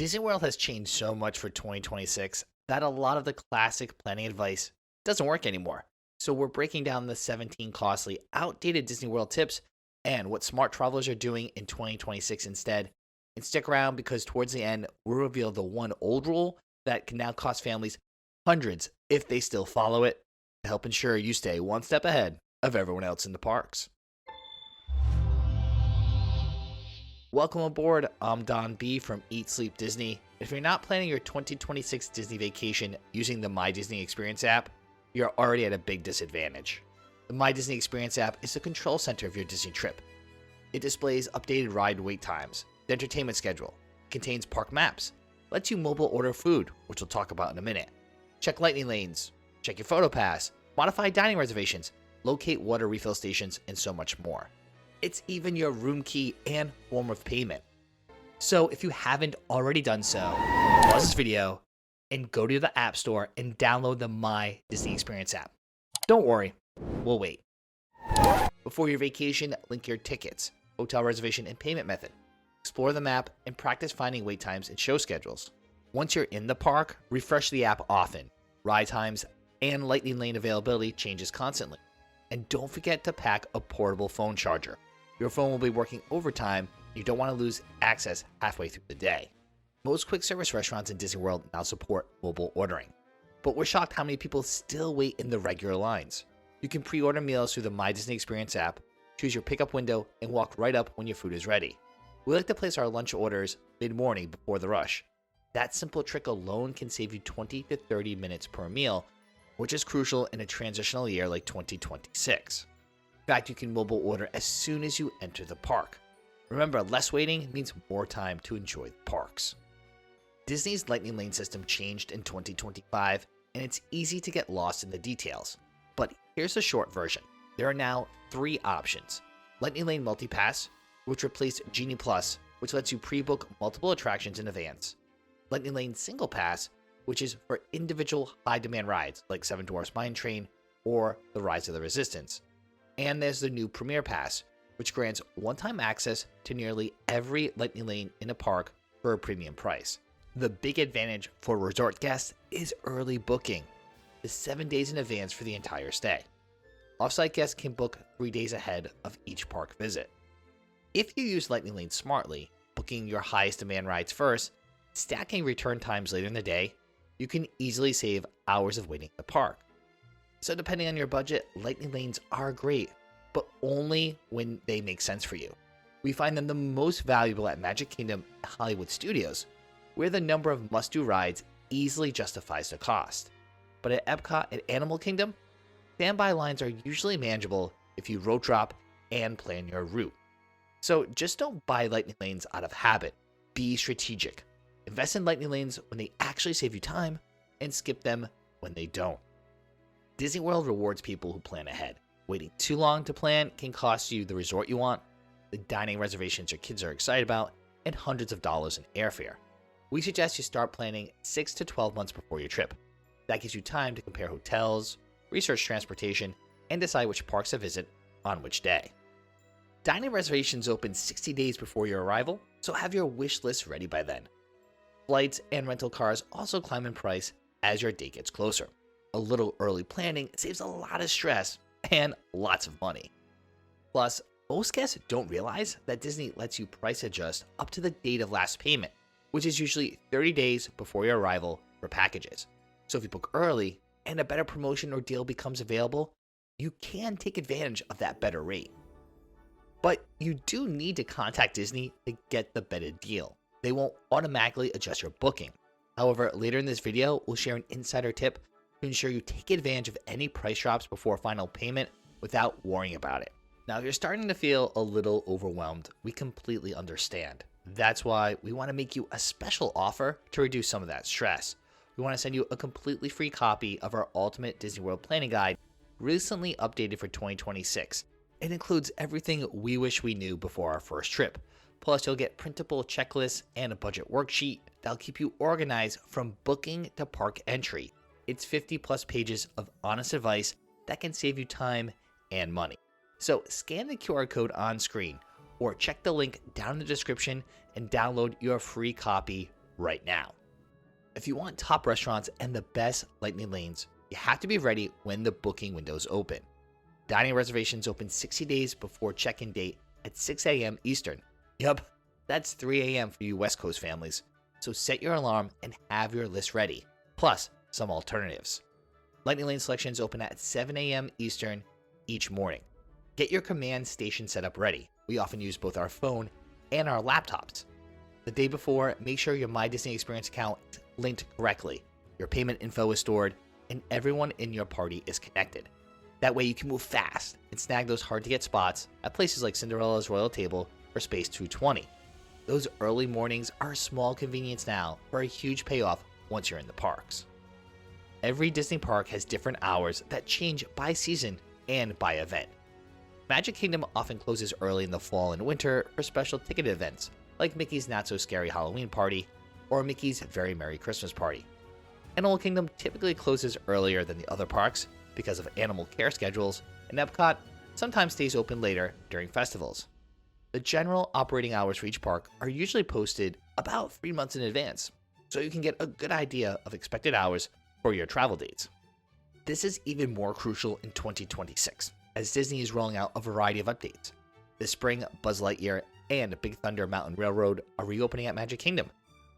Disney World has changed so much for 2026 that a lot of the classic planning advice doesn't work anymore. So we're breaking down the 17 costly, outdated Disney World tips and what smart travelers are doing in 2026 instead. And stick around because towards the end, we'll reveal the one old rule that can now cost families hundreds if they still follow it to help ensure you stay one step ahead of everyone else in the parks. Welcome aboard. I'm Don B from Eat Sleep Disney. If you're not planning your 2026 Disney vacation using the My Disney Experience app, you're already at a big disadvantage. The My Disney Experience app is the control center of your Disney trip. It displays updated ride wait times, the entertainment schedule, contains park maps, lets you mobile order food, which we'll talk about in a minute, check lightning lanes, check your photo pass, modify dining reservations, locate water refill stations, and so much more. It's even your room key and form of payment. So if you haven't already done so, pause this video and go to the App Store and download the My Disney Experience app. Don't worry, we'll wait. Before your vacation, link your tickets, hotel reservation, and payment method. Explore the map and practice finding wait times and show schedules. Once you're in the park, refresh the app often. Ride times and lightning lane availability changes constantly. And don't forget to pack a portable phone charger. Your phone will be working overtime. You don't want to lose access halfway through the day. Most quick service restaurants in Disney World now support mobile ordering, but we're shocked how many people still wait in the regular lines. You can pre-order meals through the My Disney Experience app, choose your pickup window, and walk right up when your food is ready. We like to place our lunch orders mid-morning before the rush. That simple trick alone can save you 20 to 30 minutes per meal, which is crucial in a transitional year like 2026. In fact, you can mobile order as soon as you enter the park. Remember, less waiting means more time to enjoy the parks. Disney's Lightning Lane system changed in 2025, and it's easy to get lost in the details. But here's the short version. There are now 3 options. Lightning Lane Multipass, which replaced Genie Plus, which lets you pre-book multiple attractions in advance. Lightning Lane Single Pass, which is for individual high-demand rides like Seven Dwarfs Mine Train or the Rise of the Resistance. And there's the new Premier Pass, which grants one-time access to nearly every Lightning Lane in a park for a premium price. The big advantage for resort guests is early booking, the 7 days in advance for the entire stay. Off-site guests can book 3 days ahead of each park visit. If you use Lightning Lane smartly, booking your highest demand rides first, stacking return times later in the day, you can easily save hours of waiting at the park. So depending on your budget, Lightning Lanes are great, but only when they make sense for you. We find them the most valuable at Magic Kingdom and Hollywood Studios, where the number of must-do rides easily justifies the cost. But at Epcot and Animal Kingdom, standby lines are usually manageable if you road drop and plan your route. So just don't buy Lightning Lanes out of habit. Be strategic. Invest in Lightning Lanes when they actually save you time, and skip them when they don't. Disney World rewards people who plan ahead. Waiting too long to plan can cost you the resort you want, the dining reservations your kids are excited about, and hundreds of dollars in airfare. We suggest you start planning 6 to 12 months before your trip. That gives you time to compare hotels, research transportation, and decide which parks to visit on which day. Dining reservations open 60 days before your arrival, so have your wish list ready by then. Flights and rental cars also climb in price as your date gets closer. A little early planning saves a lot of stress and lots of money. Plus, most guests don't realize that Disney lets you price adjust up to the date of last payment, which is usually 30 days before your arrival for packages. So if you book early and a better promotion or deal becomes available, you can take advantage of that better rate. But you do need to contact Disney to get the better deal. They won't automatically adjust your booking. However, later in this video, we'll share an insider tip to ensure you take advantage of any price drops before final payment without worrying about it. Now, if you're starting to feel a little overwhelmed, we completely understand. That's why we want to make you a special offer to reduce some of that stress. We want to send you a completely free copy of our Ultimate Disney World Planning Guide, recently updated for 2026. It includes everything we wish we knew before our first trip. Plus, you'll get printable checklists and a budget worksheet that'll keep you organized from booking to park entry. It's 50 plus pages of honest advice that can save you time and money. So scan the QR code on screen or check the link down in the description and download your free copy right now. If you want top restaurants and the best lightning lanes, you have to be ready when the booking windows open. Dining reservations open 60 days before check-in date at 6 a.m. Eastern. Yup, that's 3 a.m. for you West Coast families. So set your alarm and have your list ready, plus some alternatives. Lightning lane selections open at 7 a.m. Eastern each morning. Get your command station setup ready. We often use both our phone and our laptops. The day before, make sure your My Disney Experience account is linked correctly, your payment info is stored, and everyone in your party is connected. That way you can move fast and snag those hard-to-get spots at places like Cinderella's Royal Table or Space 220. Those early mornings are a small convenience now for a huge payoff once you're in the parks. Every Disney park has different hours that change by season and by event. Magic Kingdom often closes early in the fall and winter for special ticketed events, like Mickey's Not So Scary Halloween Party or Mickey's Very Merry Christmas Party. Animal Kingdom typically closes earlier than the other parks because of animal care schedules, and Epcot sometimes stays open later during festivals. The general operating hours for each park are usually posted about 3 months in advance, so you can get a good idea of expected hours for your travel dates. This is even more crucial in 2026, as Disney is rolling out a variety of updates. This spring, Buzz Lightyear and Big Thunder Mountain Railroad are reopening at Magic Kingdom.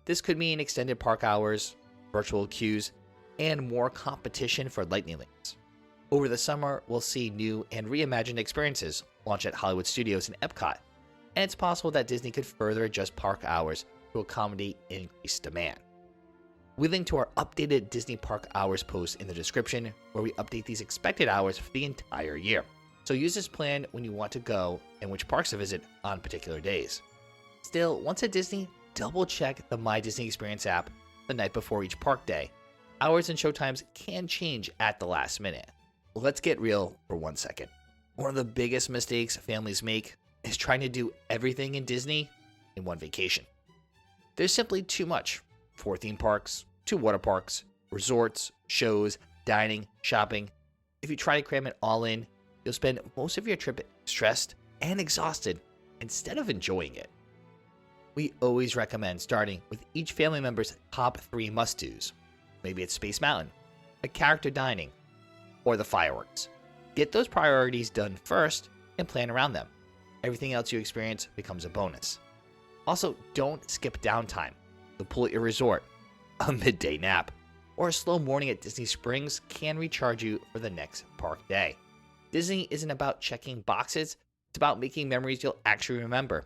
This could mean extended park hours, virtual queues, and more competition for lightning lanes. Over the summer, we'll see new and reimagined experiences launch at Hollywood Studios and Epcot, and it's possible that Disney could further adjust park hours to accommodate increased demand. We link to our updated Disney Park Hours post in the description, where we update these expected hours for the entire year. So use this plan when you want to go and which parks to visit on particular days. Still, once at Disney, double check the My Disney Experience app the night before each park day. Hours and showtimes can change at the last minute. Let's get real for 1 second. One of the biggest mistakes families make is trying to do everything in Disney in one vacation. There's simply too much. 4 theme parks, 2 water parks, resorts, shows, dining, shopping. If you try to cram it all in, you'll spend most of your trip stressed and exhausted instead of enjoying it. We always recommend starting with each family member's top 3 must-dos. Maybe it's Space Mountain, a character dining, or the fireworks. Get those priorities done first and plan around them. Everything else you experience becomes a bonus. Also, don't skip downtime. The pool at your resort, a midday nap, or a slow morning at Disney Springs can recharge you for the next park day. Disney isn't about checking boxes, it's about making memories you'll actually remember.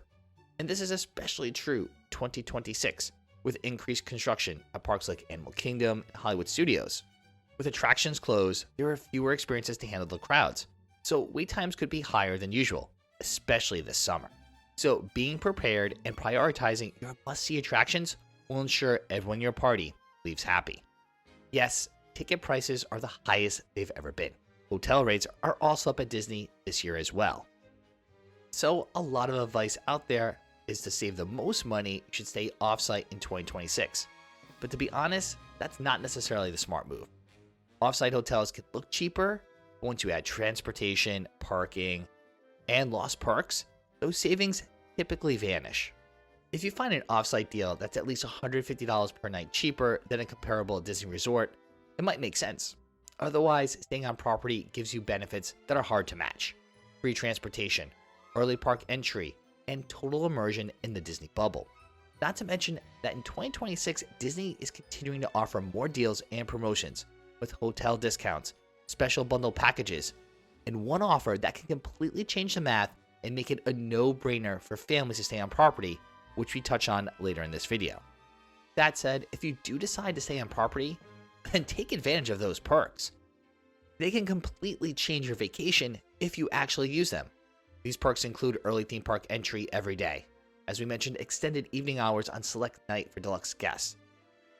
And this is especially true 2026, with increased construction at parks like Animal Kingdom and Hollywood Studios. With attractions closed, there are fewer experiences to handle the crowds, so wait times could be higher than usual, especially this summer. So being prepared and prioritizing your must-see attractions will ensure everyone in your party leaves happy. Yes, ticket prices are the highest they've ever been. Hotel rates are also up at Disney this year as well. So a lot of advice out there is to save the most money, you should stay off-site in 2026. But to be honest, that's not necessarily the smart move. Off-site hotels can look cheaper, but once you add transportation, parking, and lost perks, those savings typically vanish. If you find an off-site deal that's at least $150 per night cheaper than a comparable Disney resort, it might make sense. Otherwise, staying on property gives you benefits that are hard to match. Free transportation, early park entry, and total immersion in the Disney bubble. Not to mention that in 2026, Disney is continuing to offer more deals and promotions with hotel discounts, special bundle packages, and one offer that can completely change the math and make it a no-brainer for families to stay on property, which we touch on later in this video. That said, if you do decide to stay on property, then take advantage of those perks. They can completely change your vacation if you actually use them. These perks include early theme park entry every day. As we mentioned, extended evening hours on select night for deluxe guests.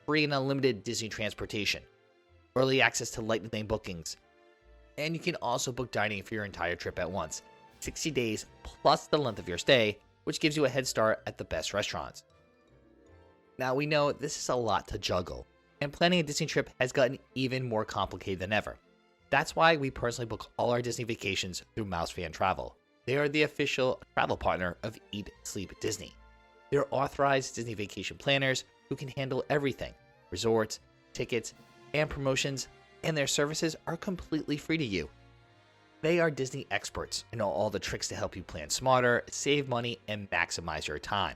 Free and unlimited Disney transportation. Early access to lightning lane bookings. And you can also book dining for your entire trip at once. 60 days plus the length of your stay, which gives you a head start at the best restaurants. Now we know this is a lot to juggle, and planning a Disney trip has gotten even more complicated than ever. That's why we personally book all our Disney vacations through Mouse Fan Travel. They are the official travel partner of Eat Sleep Disney. They're authorized Disney vacation planners who can handle everything: resorts, tickets, and promotions, and their services are completely free to you. They are Disney experts and know all the tricks to help you plan smarter, save money, and maximize your time.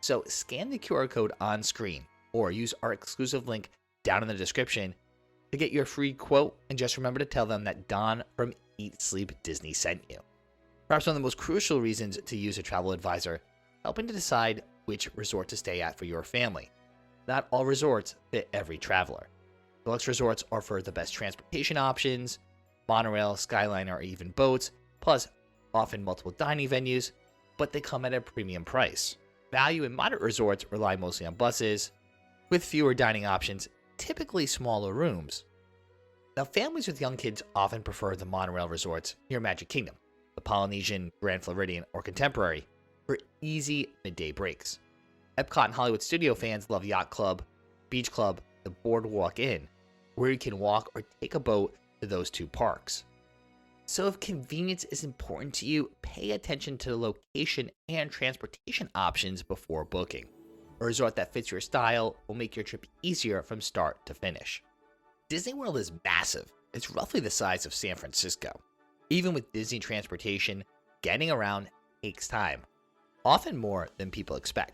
So scan the QR code on screen or use our exclusive link down in the description to get your free quote, and just remember to tell them that Don from Eat Sleep Disney sent you. Perhaps one of the most crucial reasons to use a travel advisor, helping to decide which resort to stay at for your family. Not all resorts fit every traveler. Deluxe resorts offer the best transportation options, monorail, Skyliner, or even boats, plus often multiple dining venues, but they come at a premium price. Value and moderate resorts rely mostly on buses, with fewer dining options, typically smaller rooms. Now, families with young kids often prefer the monorail resorts near Magic Kingdom, the Polynesian, Grand Floridian, or Contemporary for easy midday breaks. Epcot and Hollywood Studio fans love Yacht Club, Beach Club, the Boardwalk Inn, where you can walk or take a boat to those two parks. So if convenience is important to you, pay attention to the location and transportation options before booking. A resort that fits your style will make your trip easier from start to finish. Disney World is massive. It's roughly the size of San Francisco. Even with Disney transportation, getting around takes time, often more than people expect.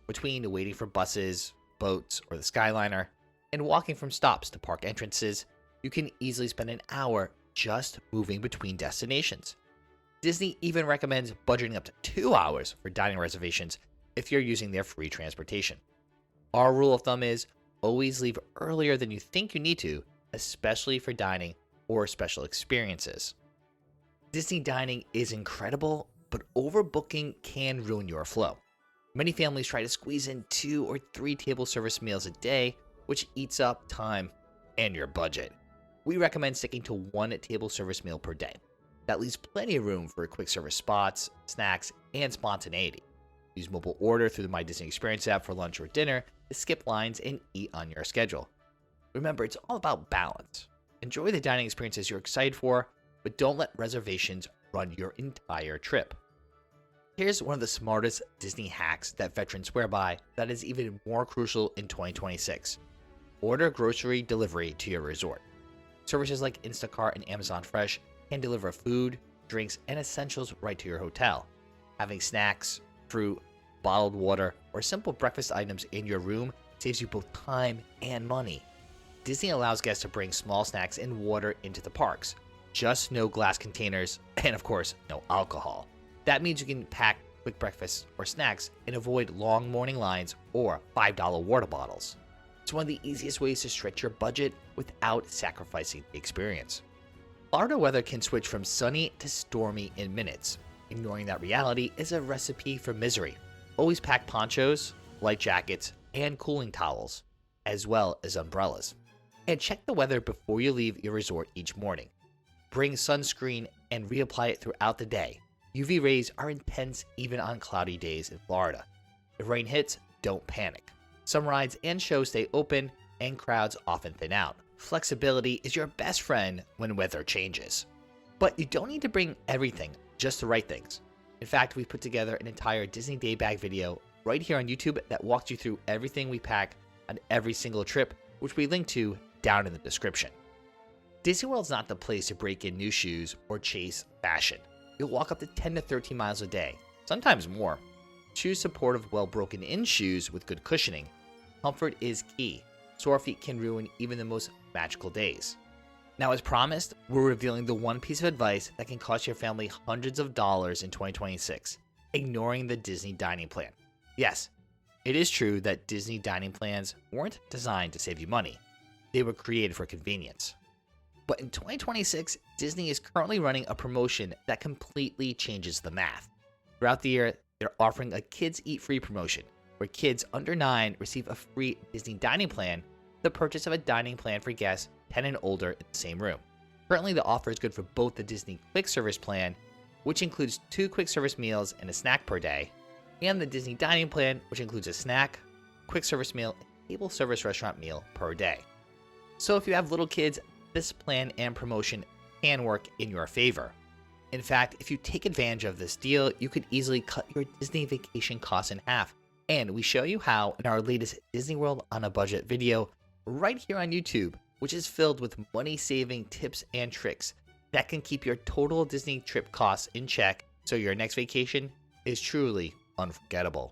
Between waiting for buses, boats, or the Skyliner, and walking from stops to park entrances, you can easily spend an hour just moving between destinations. Disney even recommends budgeting up to 2 hours for dining reservations if you're using their free transportation. Our rule of thumb is always leave earlier than you think you need to, especially for dining or special experiences. Disney dining is incredible, but overbooking can ruin your flow. Many families try to squeeze in 2 or 3 table service meals a day, which eats up time and your budget. We recommend sticking to 1 table service meal per day. That leaves plenty of room for quick service spots, snacks, and spontaneity. Use mobile order through the My Disney Experience app for lunch or dinner to skip lines and eat on your schedule. Remember, it's all about balance. Enjoy the dining experiences you're excited for, but don't let reservations run your entire trip. Here's one of the smartest Disney hacks that veterans swear by that is even more crucial in 2026. Order grocery delivery to your resort. Services like Instacart and Amazon Fresh can deliver food, drinks, and essentials right to your hotel. Having snacks, fruit, bottled water, or simple breakfast items in your room saves you both time and money. Disney allows guests to bring small snacks and water into the parks. Just no glass containers, and of course, no alcohol. That means you can pack quick breakfasts or snacks and avoid long morning lines or $5 water bottles. It's one of the easiest ways to stretch your budget without sacrificing the experience. Florida weather can switch from sunny to stormy in minutes. Ignoring that reality is a recipe for misery. Always pack ponchos, light jackets, and cooling towels, as well as umbrellas. And check the weather before you leave your resort each morning. Bring sunscreen and reapply it throughout the day. UV rays are intense even on cloudy days in Florida. If rain hits, don't panic. Some rides and shows stay open, and crowds often thin out. Flexibility is your best friend when weather changes. But you don't need to bring everything, just the right things. In fact, we put together an entire Disney Day Bag video right here on YouTube that walks you through everything we pack on every single trip, which we link to down in the description. Disney World's not the place to break in new shoes or chase fashion. You'll walk up to 10 to 13 miles a day, sometimes more. Choose supportive, well-broken-in shoes with good cushioning. Comfort is key. Sore feet can ruin even the most magical days. Now, as promised, we're revealing the one piece of advice that can cost your family hundreds of dollars in 2026, ignoring the Disney dining plan. Yes, it is true that Disney dining plans weren't designed to save you money. They were created for convenience. But in 2026, Disney is currently running a promotion that completely changes the math. Throughout the year, they're offering a Kids Eat Free promotion, where kids under 9 receive a free Disney dining plan with the purchase of a dining plan for guests 10 and older in the same room. Currently, the offer is good for both the Disney Quick Service plan, which includes 2 quick service meals and a snack per day, and the Disney Dining plan, which includes a snack, quick service meal, and table service restaurant meal per day. So if you have little kids, this plan and promotion can work in your favor. In fact, if you take advantage of this deal, you could easily cut your Disney vacation costs in half And we show you how in our latest Disney World on a Budget video right here on YouTube, which is filled with money-saving tips and tricks that can keep your total Disney trip costs in check so your next vacation is truly unforgettable.